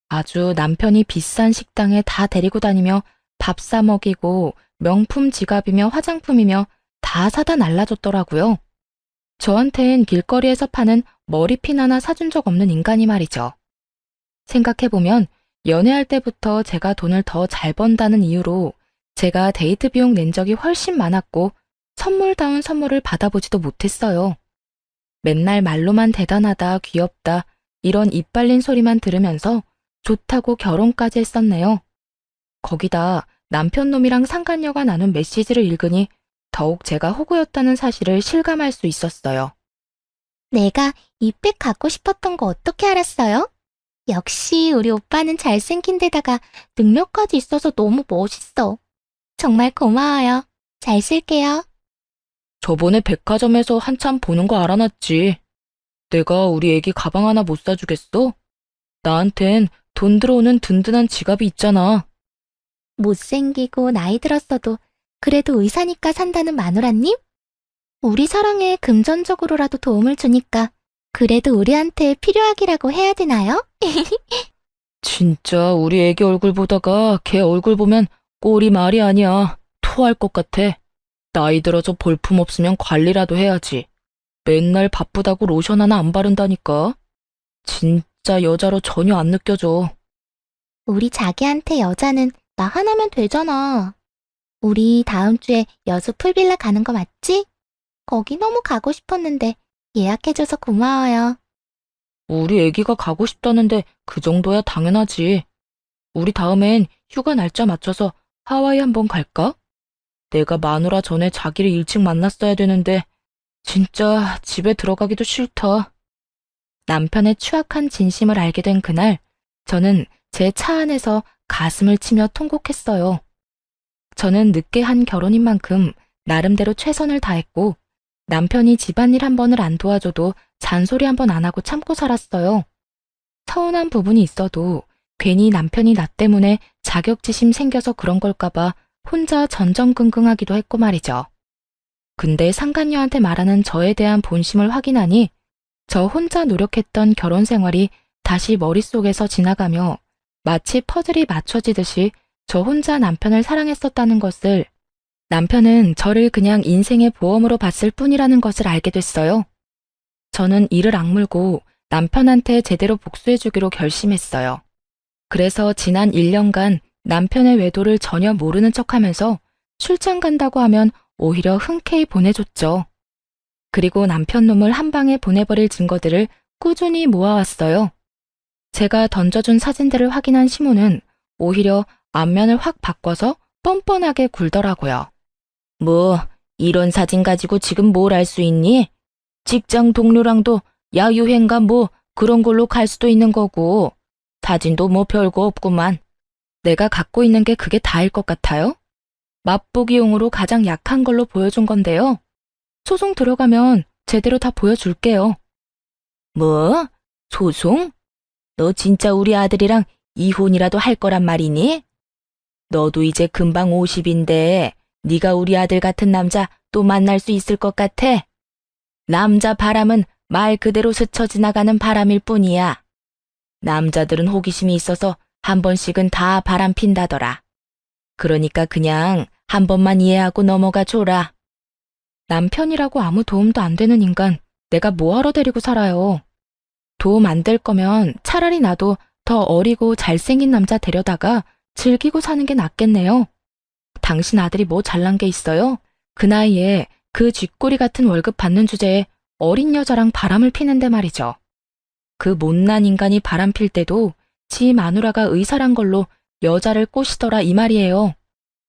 아주 남편이 비싼 식당에 다 데리고 다니며 밥 사 먹이고 명품 지갑이며 화장품이며 다 사다 날라줬더라고요. 저한텐 길거리에서 파는 머리핀 하나 사준 적 없는 인간이 말이죠. 생각해보면 연애할 때부터 제가 돈을 더 잘 번다는 이유로 제가 데이트 비용 낸 적이 훨씬 많았고 선물다운 선물을 받아보지도 못했어요. 맨날 말로만 대단하다, 귀엽다 이런 입 발린 소리만 들으면서 좋다고 결혼까지 했었네요. 거기다 남편 놈이랑 상간녀가 나눈 메시지를 읽으니 더욱 제가 호구였다는 사실을 실감할 수 있었어요. 내가 이 백 갖고 싶었던 거 어떻게 알았어요? 역시 우리 오빠는 잘생긴 데다가 능력까지 있어서 너무 멋있어. 정말 고마워요. 잘 쓸게요. 저번에 백화점에서 한참 보는 거 알아놨지. 내가 우리 애기 가방 하나 못 사주겠어? 나한텐 돈 들어오는 든든한 지갑이 있잖아. 못생기고 나이 들었어도 그래도 의사니까 산다는 마누라님? 우리 사랑에 금전적으로라도 도움을 주니까 그래도 우리한테 필요하기라고 해야 되나요? 진짜 우리 애기 얼굴 보다가 걔 얼굴 보면 꼴이 말이 아니야. 토할 것 같아. 나이 들어서 볼품 없으면 관리라도 해야지. 맨날 바쁘다고 로션 하나 안 바른다니까. 진짜 여자로 전혀 안 느껴져. 우리 자기한테 여자는 나 하나면 되잖아. 우리 다음 주에 여수 풀빌라 가는 거 맞지? 거기 너무 가고 싶었는데 예약해줘서 고마워요. 우리 애기가 가고 싶다는데 그 정도야 당연하지. 우리 다음엔 휴가 날짜 맞춰서 하와이 한번 갈까? 내가 마누라 전에 자기를 일찍 만났어야 되는데 진짜 집에 들어가기도 싫다. 남편의 추악한 진심을 알게 된 그날, 저는 제 차 안에서 가슴을 치며 통곡했어요. 저는 늦게 한 결혼인 만큼 나름대로 최선을 다했고, 남편이 집안일 한 번을 안 도와줘도 잔소리 한 번 안 하고 참고 살았어요. 서운한 부분이 있어도 괜히 남편이 나 때문에 자격지심 생겨서 그런 걸까봐 혼자 전전긍긍하기도 했고 말이죠. 근데 상간녀한테 말하는 저에 대한 본심을 확인하니 저 혼자 노력했던 결혼 생활이 다시 머릿속에서 지나가며 마치 퍼즐이 맞춰지듯이 저 혼자 남편을 사랑했었다는 것을, 남편은 저를 그냥 인생의 보험으로 봤을 뿐이라는 것을 알게 됐어요. 저는 이를 악물고 남편한테 제대로 복수해주기로 결심했어요. 그래서 지난 1년간 남편의 외도를 전혀 모르는 척하면서 출장 간다고 하면 오히려 흔쾌히 보내줬죠. 그리고 남편 놈을 한 방에 보내버릴 증거들을 꾸준히 모아왔어요. 제가 던져준 사진들을 확인한 시모는 오히려 안면을 확 바꿔서 뻔뻔하게 굴더라고요. 뭐, 이런 사진 가지고 지금 뭘 할 수 있니? 직장 동료랑도 야유회인가 뭐 그런 걸로 갈 수도 있는 거고, 사진도 뭐 별거 없구만. 내가 갖고 있는 게 그게 다일 것 같아요? 맛보기용으로 가장 약한 걸로 보여준 건데요. 소송 들어가면 제대로 다 보여줄게요. 뭐? 소송? 너 진짜 우리 아들이랑 이혼이라도 할 거란 말이니? 너도 이제 금방 50인데 네가 우리 아들 같은 남자 또 만날 수 있을 것 같아? 남자 바람은 말 그대로 스쳐 지나가는 바람일 뿐이야. 남자들은 호기심이 있어서 한 번씩은 다 바람 핀다더라. 그러니까 그냥 한 번만 이해하고 넘어가 줘라. 남편이라고 아무 도움도 안 되는 인간, 내가 뭐하러 데리고 살아요. 도움 안 될 거면 차라리 나도 더 어리고 잘생긴 남자 데려다가 즐기고 사는 게 낫겠네요. 당신 아들이 뭐 잘난 게 있어요? 그 나이에 그 쥐꼬리 같은 월급 받는 주제에 어린 여자랑 바람을 피는데 말이죠. 그 못난 인간이 바람 필 때도 지 마누라가 의사란 걸로 여자를 꼬시더라 이 말이에요.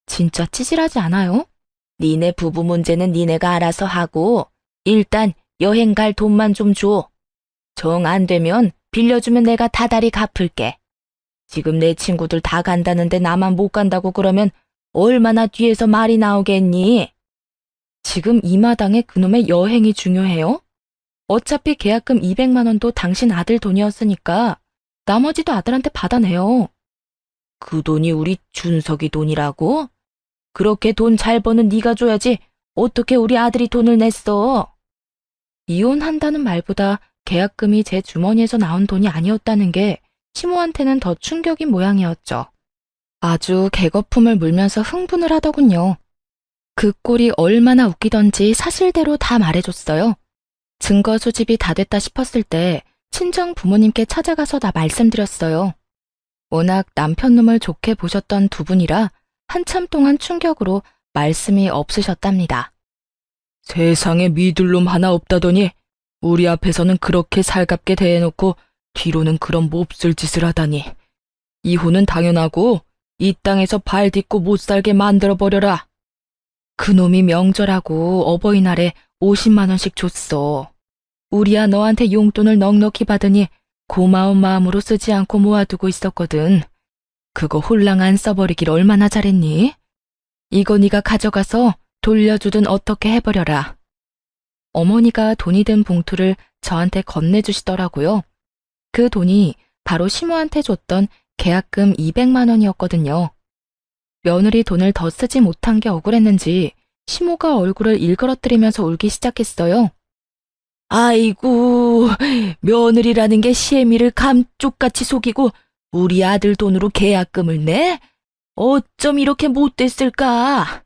진짜 찌질하지 않아요? 니네 부부 문제는 니네가 알아서 하고 일단 여행 갈 돈만 좀 줘. 정 안 되면 빌려주면 내가 다달이 갚을게. 지금 내 친구들 다 간다는데 나만 못 간다고 그러면 얼마나 뒤에서 말이 나오겠니? 지금 이 마당에 그놈의 여행이 중요해요? 어차피 계약금 200만 원도 당신 아들 돈이었으니까 나머지도 아들한테 받아내요. 그 돈이 우리 준석이 돈이라고? 그렇게 돈 잘 버는 네가 줘야지 어떻게 우리 아들이 돈을 냈어? 이혼한다는 말보다 계약금이 제 주머니에서 나온 돈이 아니었다는 게 시모한테는 더 충격인 모양이었죠. 아주 개거품을 물면서 흥분을 하더군요. 그 꼴이 얼마나 웃기던지 사실대로 다 말해줬어요. 증거 수집이 다 됐다 싶었을 때 친정 부모님께 찾아가서 다 말씀드렸어요. 워낙 남편 놈을 좋게 보셨던 두 분이라 한참 동안 충격으로 말씀이 없으셨답니다. 세상에 믿을 놈 하나 없다더니 우리 앞에서는 그렇게 살갑게 대해놓고 뒤로는 그런 몹쓸 짓을 하다니. 이혼은 당연하고 이 땅에서 발 딛고 못 살게 만들어버려라. 그놈이 명절하고 어버이날에 50만 원씩 줬어. 우리야 너한테 용돈을 넉넉히 받으니 고마운 마음으로 쓰지 않고 모아두고 있었거든. 그거 홀랑 안 써버리길 얼마나 잘했니? 이거 네가 가져가서 돌려주든 어떻게 해버려라. 어머니가 돈이 든 봉투를 저한테 건네주시더라고요. 그 돈이 바로 시모한테 줬던 계약금 200만 원이었거든요. 며느리 돈을 더 쓰지 못한 게 억울했는지 시모가 얼굴을 일그러뜨리면서 울기 시작했어요. 아이고, 며느리라는 게 시애미를 감쪽같이 속이고 우리 아들 돈으로 계약금을 내? 어쩜 이렇게 못됐을까?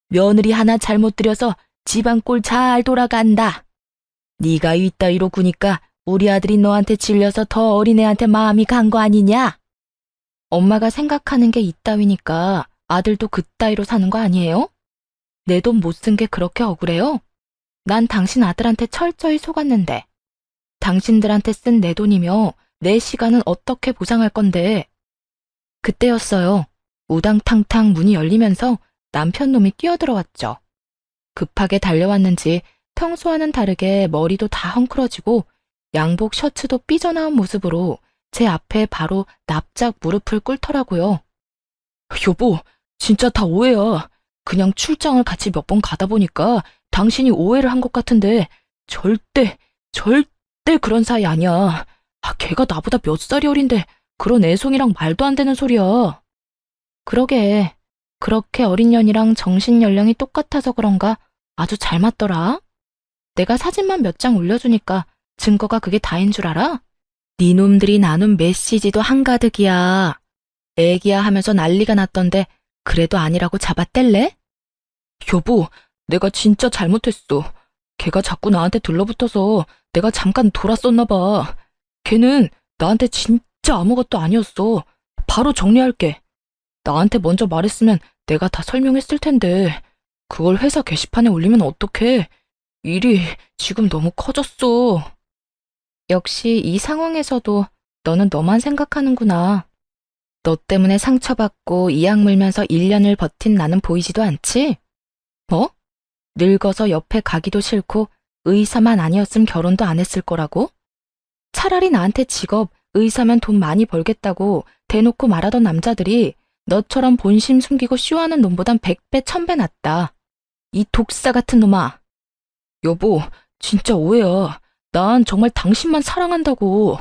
며느리 하나 잘못 들여서 집안 꼴 잘 돌아간다. 네가 이따위로 구니까 우리 아들이 너한테 질려서 더 어린애한테 마음이 간 거 아니냐? 엄마가 생각하는 게 이따위니까 아들도 그따위로 사는 거 아니에요? 내 돈 못 쓴 게 그렇게 억울해요? 난 당신 아들한테 철저히 속았는데. 당신들한테 쓴 내 돈이며 내 시간은 어떻게 보상할 건데. 그때였어요. 우당탕탕 문이 열리면서 남편 놈이 뛰어들어왔죠. 급하게 달려왔는지 평소와는 다르게 머리도 다 헝클어지고 양복 셔츠도 삐져나온 모습으로 제 앞에 바로 납작 무릎을 꿇더라고요. 여보, 진짜 다 오해야. 그냥 출장을 같이 몇 번 가다 보니까 당신이 오해를 한 것 같은데 절대 그런 사이 아니야. 걔가 나보다 몇 살이 어린데 그런 애송이랑 말도 안 되는 소리야. 그러게, 그렇게 어린 년이랑 정신 연령이 똑같아서 그런가 아주 잘 맞더라. 내가 사진만 몇 장 올려주니까 증거가 그게 다인 줄 알아? 네 놈들이 나눈 메시지도 한가득이야. 애기야 하면서 난리가 났던데 그래도 아니라고 잡아뗄래? 여보, 내가 진짜 잘못했어. 걔가 자꾸 나한테 들러붙어서 내가 잠깐 돌았었나 봐. 걔는 나한테 진짜 아무것도 아니었어. 바로 정리할게. 나한테 먼저 말했으면 내가 다 설명했을 텐데 그걸 회사 게시판에 올리면 어떡해. 일이 지금 너무 커졌어. 역시 이 상황에서도 너는 너만 생각하는구나. 너 때문에 상처받고 이악 물면서 1년을 버틴 나는 보이지도 않지? 뭐? 늙어서 옆에 가기도 싫고 의사만 아니었음 결혼도 안 했을 거라고? 차라리 나한테 직업, 의사면 돈 많이 벌겠다고 대놓고 말하던 남자들이 너처럼 본심 숨기고 쇼하는 놈보단 100배, 1000배 낫다. 이 독사 같은 놈아. 여보, 진짜 오해야. 난 정말 당신만 사랑한다고.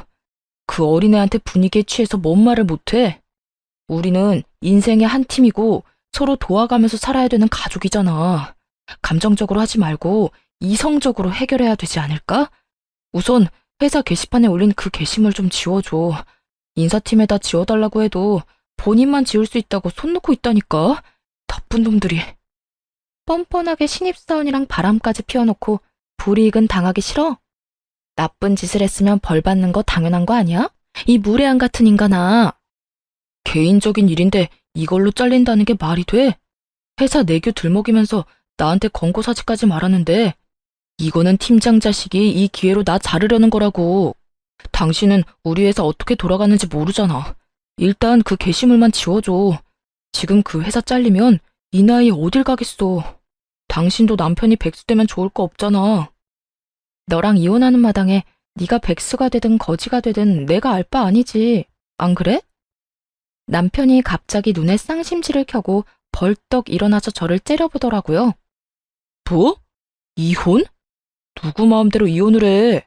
그 어린애한테 분위기에 취해서 뭔 말을 못해. 우리는 인생의 한 팀이고 서로 도와가면서 살아야 되는 가족이잖아. 감정적으로 하지 말고 이성적으로 해결해야 되지 않을까? 우선 회사 게시판에 올린 그 게시물 좀 지워줘. 인사팀에다 지워달라고 해도 본인만 지울 수 있다고 손 놓고 있다니까. 나쁜 놈들이. 뻔뻔하게 신입사원이랑 바람까지 피워놓고 불이익은 당하기 싫어? 나쁜 짓을 했으면 벌 받는 거 당연한 거 아니야? 이 무례한 같은 인간아. 개인적인 일인데 이걸로 잘린다는 게 말이 돼? 회사 내규 들먹이면서 나한테 권고사직까지 말하는데 이거는 팀장 자식이 이 기회로 나 자르려는 거라고. 당신은 우리 회사 어떻게 돌아가는지 모르잖아. 일단 그 게시물만 지워줘. 지금 그 회사 잘리면 이 나이에 어딜 가겠어. 당신도 남편이 백수 되면 좋을 거 없잖아. 너랑 이혼하는 마당에 네가 백수가 되든 거지가 되든 내가 알 바 아니지. 안 그래? 남편이 갑자기 눈에 쌍심지를 켜고 벌떡 일어나서 저를 째려보더라고요. 뭐? 이혼? 누구 마음대로 이혼을 해?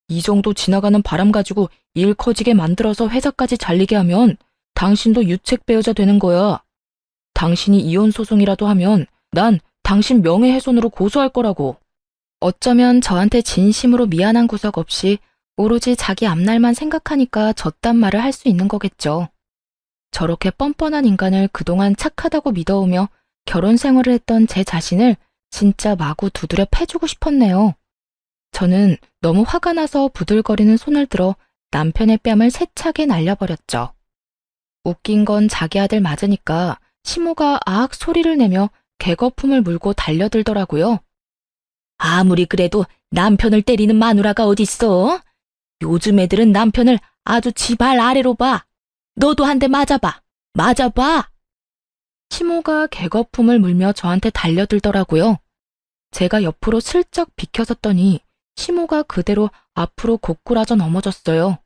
이 정도 지나가는 바람 가지고 일 커지게 만들어서 회사까지 잘리게 하면 당신도 유책 배우자 되는 거야. 당신이 이혼 소송이라도 하면 난 당신 명예훼손으로 고소할 거라고. 어쩌면 저한테 진심으로 미안한 구석 없이 오로지 자기 앞날만 생각하니까 저딴 말을 할 수 있는 거겠죠. 저렇게 뻔뻔한 인간을 그동안 착하다고 믿어오며 결혼 생활을 했던 제 자신을 진짜 마구 두드려 패주고 싶었네요. 저는 너무 화가 나서 부들거리는 손을 들어 남편의 뺨을 세차게 날려버렸죠. 웃긴 건 자기 아들 맞으니까 시모가 아악 소리를 내며 개거품을 물고 달려들더라고요. 아무리 그래도 남편을 때리는 마누라가 어딨어? 요즘 애들은 남편을 아주 지발 아래로 봐. 너도 한 대 맞아봐. 맞아봐. 시모가 개거품을 물며 저한테 달려들더라고요. 제가 옆으로 슬쩍 비켜섰더니 시모가 그대로 앞으로 고꾸라져 넘어졌어요.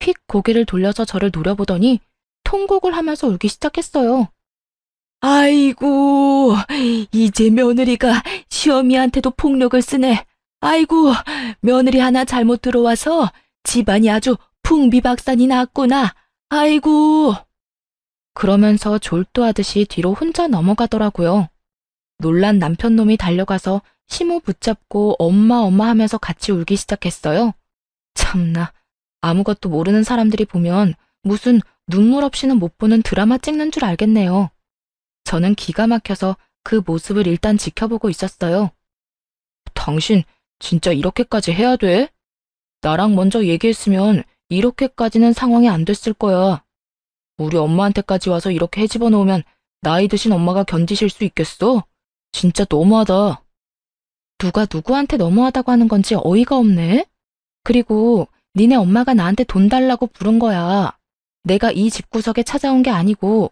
휙 고개를 돌려서 저를 노려보더니 통곡을 하면서 울기 시작했어요. 아이고, 이제 며느리가 시어미한테도 폭력을 쓰네. 아이고, 며느리 하나 잘못 들어와서 집안이 아주 풍비박산이 났구나. 아이고. 그러면서 졸도하듯이 뒤로 혼자 넘어가더라고요. 놀란 남편놈이 달려가서 시모 붙잡고 엄마 하면서 같이 울기 시작했어요. 참나, 아무것도 모르는 사람들이 보면 무슨 눈물 없이는 못 보는 드라마 찍는 줄 알겠네요. 저는 기가 막혀서 그 모습을 일단 지켜보고 있었어요. 당신 진짜 이렇게까지 해야 돼? 나랑 먼저 얘기했으면 이렇게까지는 상황이 안 됐을 거야. 우리 엄마한테까지 와서 이렇게 해집어 놓으면 나이 드신 엄마가 견디실 수 있겠어? 진짜 너무하다. 누가 누구한테 너무하다고 하는 건지 어이가 없네? 그리고 니네 엄마가 나한테 돈 달라고 부른 거야. 내가 이 집구석에 찾아온 게 아니고.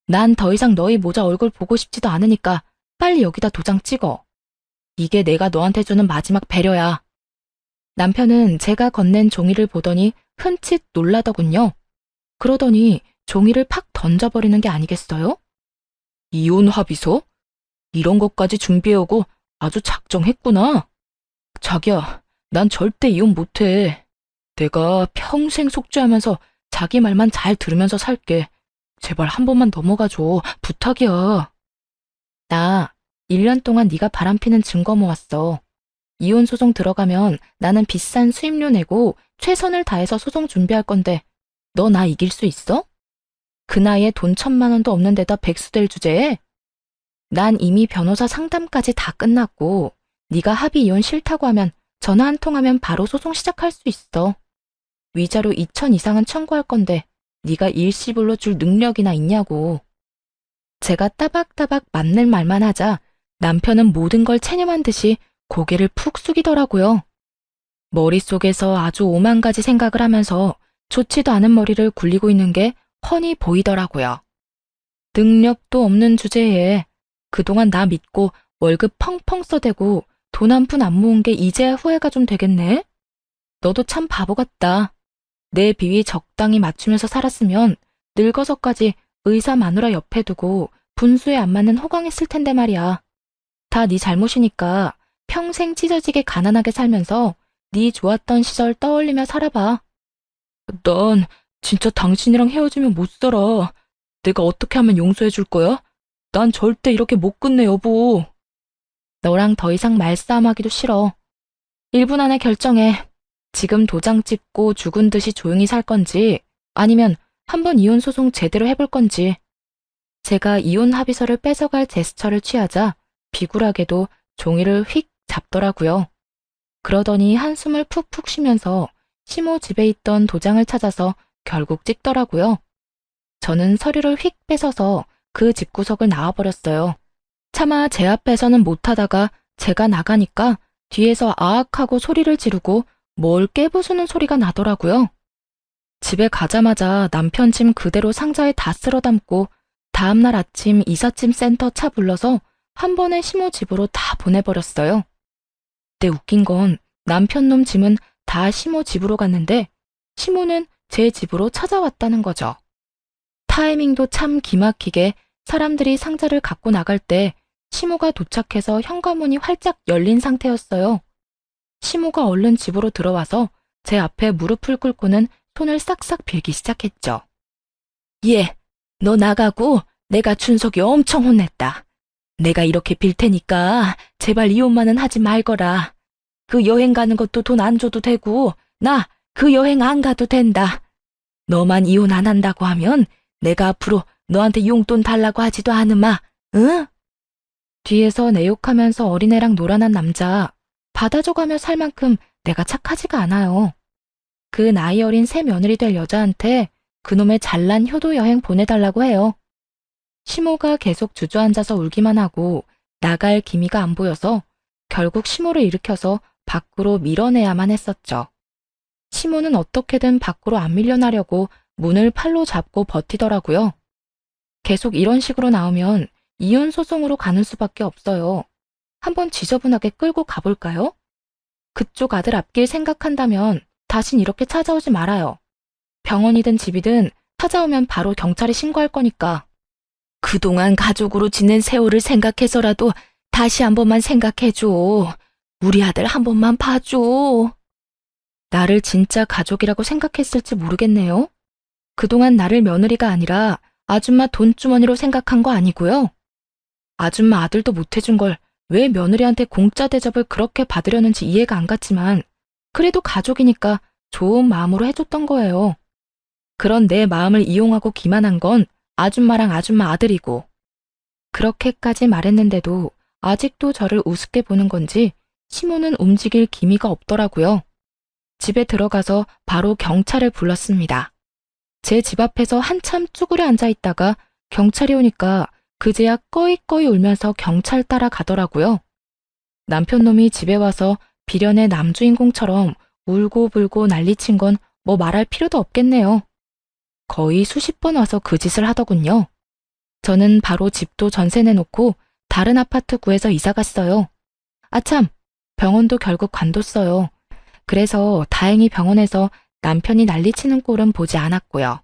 난 더 이상 너희 모자 얼굴 보고 싶지도 않으니까 빨리 여기다 도장 찍어. 이게 내가 너한테 주는 마지막 배려야. 남편은 제가 건넨 종이를 보더니 흠칫 놀라더군요. 그러더니 종이를 팍 던져버리는 게 아니겠어요? 이혼 합의서? 이런 것까지 준비해오고 아주 작정했구나. 자기야, 난 절대 이혼 못해. 내가 평생 속죄하면서 자기 말만 잘 들으면서 살게. 제발 한 번만 넘어가줘. 부탁이야. 나 1년 동안 네가 바람피는 증거 모았어. 이혼 소송 들어가면 나는 비싼 수임료 내고 최선을 다해서 소송 준비할 건데 너 나 이길 수 있어? 그 나이에 돈 1,000만 원도 없는 데다 백수될 주제에? 난 이미 변호사 상담까지 다 끝났고 네가 합의 이혼 싫다고 하면 전화 한 통하면 바로 소송 시작할 수 있어. 위자료 2천 이상은 청구할 건데 네가 일시불로 줄 능력이나 있냐고. 제가 따박따박 맞는 말만 하자 남편은 모든 걸 체념한 듯이 고개를 푹 숙이더라고요. 머릿속에서 아주 오만 가지 생각을 하면서 좋지도 않은 머리를 굴리고 있는 게 훤히 보이더라고요. 능력도 없는 주제에 그동안 나 믿고 월급 펑펑 써대고 돈 한 푼 안 모은 게 이제야 후회가 좀 되겠네? 너도 참 바보 같다. 내 비위 적당히 맞추면서 살았으면 늙어서까지 의사 마누라 옆에 두고 분수에 안 맞는 호강했을 텐데 말이야. 다 네 잘못이니까 평생 찢어지게 가난하게 살면서 네 좋았던 시절 떠올리며 살아봐. 난 진짜 당신이랑 헤어지면 못 살아. 내가 어떻게 하면 용서해 줄 거야? 난 절대 이렇게 못 끝내, 여보. 너랑 더 이상 말싸움하기도 싫어. 1분 안에 결정해. 지금 도장 찍고 죽은 듯이 조용히 살 건지 아니면 한번 이혼 소송 제대로 해볼 건지. 제가 이혼 합의서를 뺏어갈 제스처를 취하자 비굴하게도 종이를 휙 잡더라고요. 그러더니 한숨을 푹푹 쉬면서 시모 집에 있던 도장을 찾아서 결국 찍더라고요. 저는 서류를 휙 뺏어서 그 집구석을 나와버렸어요. 차마 제 앞에서는 못하다가 제가 나가니까 뒤에서 아악하고 소리를 지르고 뭘 깨부수는 소리가 나더라고요. 집에 가자마자 남편 짐 그대로 상자에 다 쓸어 담고 다음날 아침 이삿짐 센터 차 불러서 한 번에 시모 집으로 다 보내버렸어요. 그때 웃긴 건 남편 놈 짐은 다 시모 집으로 갔는데 시모는 제 집으로 찾아왔다는 거죠. 타이밍도 참 기막히게 사람들이 상자를 갖고 나갈 때 시모가 도착해서 현관문이 활짝 열린 상태였어요. 시모가 얼른 집으로 들어와서 제 앞에 무릎을 꿇고는 손을 싹싹 빌기 시작했죠. 얘, 너 나가고 내가 준석이 엄청 혼냈다. 내가 이렇게 빌 테니까 제발 이혼만은 하지 말거라. 그 여행 가는 것도 돈 안 줘도 되고 나 그 여행 안 가도 된다. 너만 이혼 안 한다고 하면 내가 앞으로 너한테 용돈 달라고 하지도 않으마. 응? 뒤에서 내 욕하면서 어린애랑 놀아난 남자 받아줘가며 살 만큼 내가 착하지가 않아요. 그 나이 어린 새 며느리 될 여자한테 그놈의 잘난 효도 여행 보내달라고 해요. 시모가 계속 주저앉아서 울기만 하고 나갈 기미가 안 보여서 결국 시모를 일으켜서 밖으로 밀어내야만 했었죠. 시모는 어떻게든 밖으로 안 밀려나려고 문을 팔로 잡고 버티더라고요. 계속 이런 식으로 나오면 이혼 소송으로 가는 수밖에 없어요. 한번 지저분하게 끌고 가볼까요? 그쪽 아들 앞길 생각한다면 다신 이렇게 찾아오지 말아요. 병원이든 집이든 찾아오면 바로 경찰에 신고할 거니까. 그동안 가족으로 지낸 세월을 생각해서라도 다시 한 번만 생각해줘. 우리 아들 한 번만 봐줘. 나를 진짜 가족이라고 생각했을지 모르겠네요. 그동안 나를 며느리가 아니라 아줌마 돈주머니로 생각한 거 아니고요. 아줌마 아들도 못해준 걸 왜 며느리한테 공짜 대접을 그렇게 받으려는지 이해가 안 갔지만 그래도 가족이니까 좋은 마음으로 해줬던 거예요. 그런 내 마음을 이용하고 기만한 건 아줌마랑 아줌마 아들이고 그렇게까지 말했는데도 아직도 저를 우습게 보는 건지 시모는 움직일 기미가 없더라고요. 집에 들어가서 바로 경찰을 불렀습니다. 제 집 앞에서 한참 쭈그려 앉아 있다가 경찰이 오니까 그제야 꺼이꺼이 울면서 경찰 따라 가더라고요. 남편 놈이 집에 와서 비련의 남주인공처럼 울고불고 난리친 건 뭐 말할 필요도 없겠네요. 거의 수십 번 와서 그 짓을 하더군요. 저는 바로 집도 전세 내놓고 다른 아파트 구해서 이사 갔어요. 아참, 병원도 결국 관뒀어요. 그래서 다행히 병원에서 남편이 난리치는 꼴은 보지 않았고요.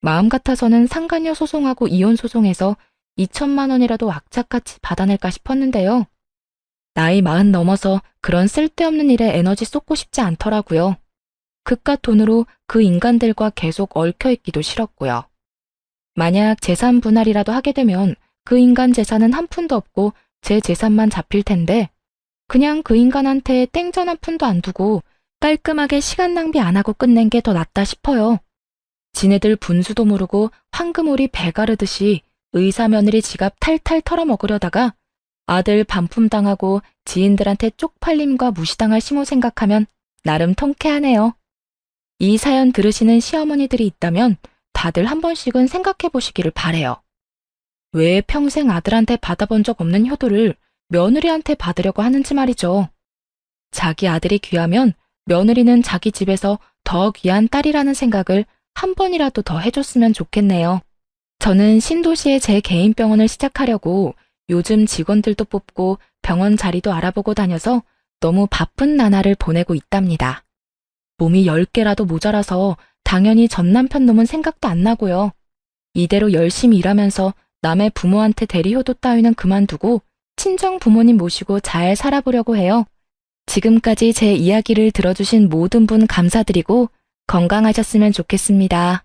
마음 같아서는 상간녀 소송하고 이혼 소송해서 2천만 원이라도 악착같이 받아낼까 싶었는데요. 나이 40 넘어서 그런 쓸데없는 일에 에너지 쏟고 싶지 않더라고요. 그깟 돈으로 그 인간들과 계속 얽혀있기도 싫었고요. 만약 재산 분할이라도 하게 되면 그 인간 재산은 한 푼도 없고 제 재산만 잡힐 텐데 그냥 그 인간한테 땡전 한 푼도 안 두고 깔끔하게 시간 낭비 안 하고 끝낸 게 더 낫다 싶어요. 지네들 분수도 모르고 황금오리 배 가르듯이 의사 며느리 지갑 탈탈 털어먹으려다가 아들 반품당하고 지인들한테 쪽팔림과 무시당할 시모 생각하면 나름 통쾌하네요. 이 사연 들으시는 시어머니들이 있다면 다들 한 번씩은 생각해 보시기를 바래요. 왜 평생 아들한테 받아본 적 없는 효도를 며느리한테 받으려고 하는지 말이죠. 자기 아들이 귀하면 며느리는 자기 집에서 더 귀한 딸이라는 생각을 한 번이라도 더 해줬으면 좋겠네요. 저는 신도시에 제 개인 병원을 시작하려고 요즘 직원들도 뽑고 병원 자리도 알아보고 다녀서 너무 바쁜 나날을 보내고 있답니다. 몸이 10개라도 모자라서 당연히 전 남편 놈은 생각도 안 나고요. 이대로 열심히 일하면서 남의 부모한테 대리효도 따위는 그만두고 친정 부모님 모시고 잘 살아보려고 해요. 지금까지 제 이야기를 들어주신 모든 분 감사드리고 건강하셨으면 좋겠습니다.